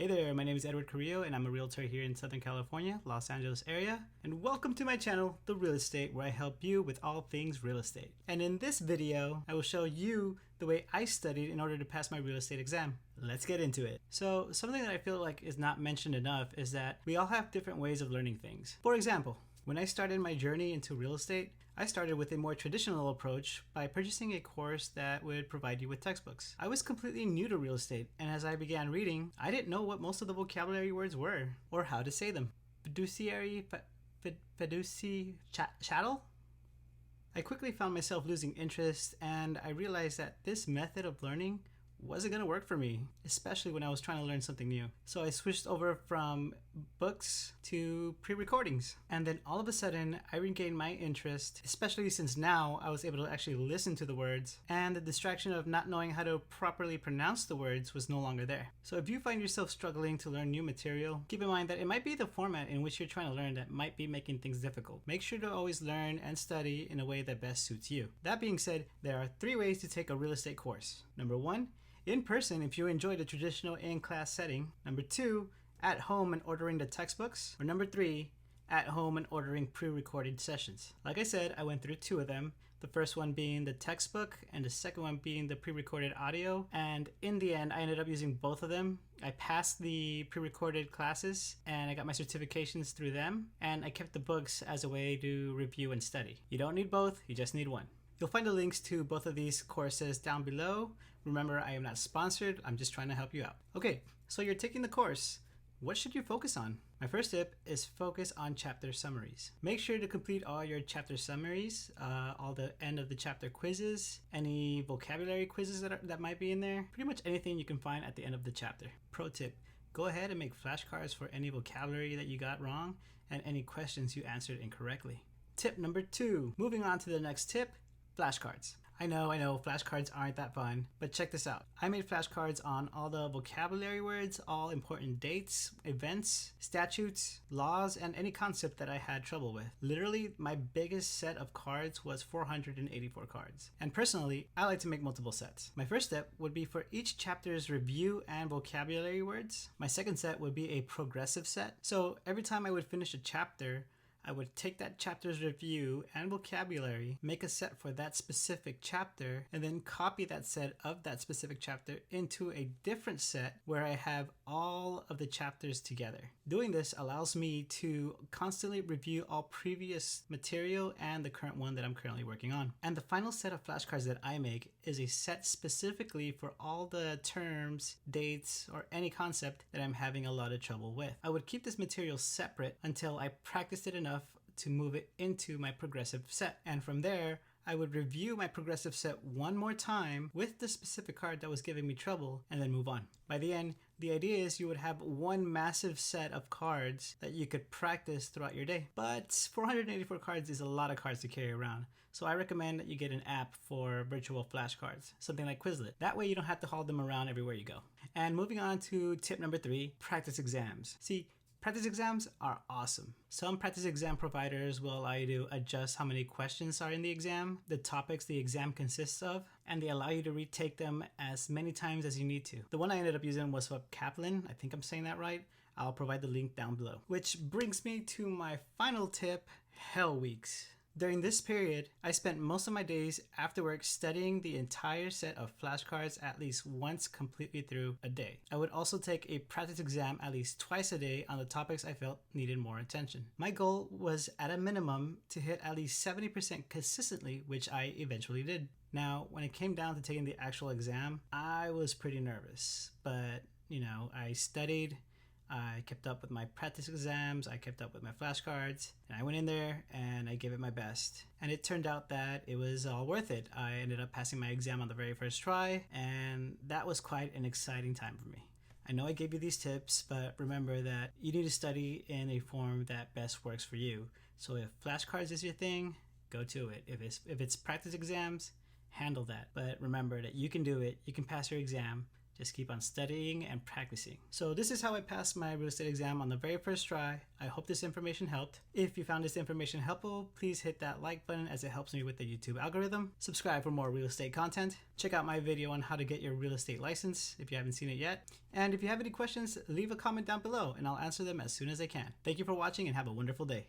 Hey there, my name is Edward Carrillo and I'm a realtor here in Southern California, Los Angeles area. And welcome to my channel, The Real Estate, where I help you with all things real estate. And in this video, I will show you the way I studied in order to pass my real estate exam. Let's get into it. So something that I feel like is not mentioned enough is that we all have different ways of learning things. For example, when I started my journey into real estate, I started with a more traditional approach by purchasing a course that would provide you with textbooks. I was completely new to real estate, and as I began reading, I didn't know what most of the vocabulary words were or how to say them. Chattel? I quickly found myself losing interest, and I realized that this method of learning wasn't going to work for me, especially when I was trying to learn something new. So I switched over from books to pre-recordings. And then all of a sudden, I regained my interest, especially since now I was able to actually listen to the words, and the distraction of not knowing how to properly pronounce the words was no longer there. So if you find yourself struggling to learn new material, keep in mind that it might be the format in which you're trying to learn that might be making things difficult. Make sure to always learn and study in a way that best suits you. That being said, there are 3 ways to take a real estate course. Number 1, in person if you enjoy the traditional in-class setting. Number 2, at home and ordering the textbooks. Or number 3, at home and ordering pre-recorded sessions. Like I said, I went through 2 of them. The first one being the textbook and the second one being the pre-recorded audio. And in the end, I ended up using both of them. I passed the pre-recorded classes and I got my certifications through them. And I kept the books as a way to review and study. You don't need both, you just need one. You'll find the links to both of these courses down below. Remember, I am not sponsored, I'm just trying to help you out. Okay, so you're taking the course. What should you focus on? My first tip is focus on chapter summaries. Make sure to complete all your chapter summaries, all the end of the chapter quizzes, any vocabulary quizzes that might be in there, pretty much anything you can find at the end of the chapter. Pro tip, go ahead and make flashcards for any vocabulary that you got wrong and any questions you answered incorrectly. Tip number 2, moving on to the next tip, flashcards. I know, flashcards aren't that fun, but check this out. I made flashcards on all the vocabulary words, all important dates, events, statutes, laws, and any concept that I had trouble with. Literally, my biggest set of cards was 484 cards. And personally, I like to make multiple sets. My first step would be for each chapter's review and vocabulary words. My second set would be a progressive set. So every time I would finish a chapter, I would take that chapter's review and vocabulary, make a set for that specific chapter, and then copy that set of that specific chapter into a different set where I have all of the chapters together. Doing this allows me to constantly review all previous material and the current one that I'm currently working on. And the final set of flashcards that I make is a set specifically for all the terms, dates, or any concept that I'm having a lot of trouble with. I would keep this material separate until I practiced it enough to move it into my progressive set. And from there, I would review my progressive set one more time with the specific card that was giving me trouble and then move on. By the end, the idea is you would have one massive set of cards that you could practice throughout your day. But 484 cards is a lot of cards to carry around. So I recommend that you get an app for virtual flashcards, something like Quizlet. That way you don't have to haul them around everywhere you go. And moving on to tip number 3, practice exams. See, practice exams are awesome. Some practice exam providers will allow you to adjust how many questions are in the exam, the topics the exam consists of, and they allow you to retake them as many times as you need to. The one I ended up using was from Kaplan. I think I'm saying that right. I'll provide the link down below. Which brings me to my final tip, Hell Weeks. During this period, I spent most of my days after work studying the entire set of flashcards at least once completely through a day. I would also take a practice exam at least twice a day on the topics I felt needed more attention. My goal was at a minimum to hit at least 70% consistently, which I eventually did. Now, when it came down to taking the actual exam, I was pretty nervous, but I studied. I kept up with my practice exams, I kept up with my flashcards, and I went in there and I gave it my best. And it turned out that it was all worth it. I ended up passing my exam on the very first try, and that was quite an exciting time for me. I know I gave you these tips, but remember that you need to study in a form that best works for you. So if flashcards is your thing, go to it. If it's practice exams, handle that. But remember that you can do it, you can pass your exam. Just keep on studying and practicing. So this is how I passed my real estate exam on the very first try. I hope this information helped. If you found this information helpful, please hit that like button as it helps me with the YouTube algorithm. Subscribe for more real estate content. Check out my video on how to get your real estate license if you haven't seen it yet. And if you have any questions, leave a comment down below and I'll answer them as soon as I can. Thank you for watching and have a wonderful day.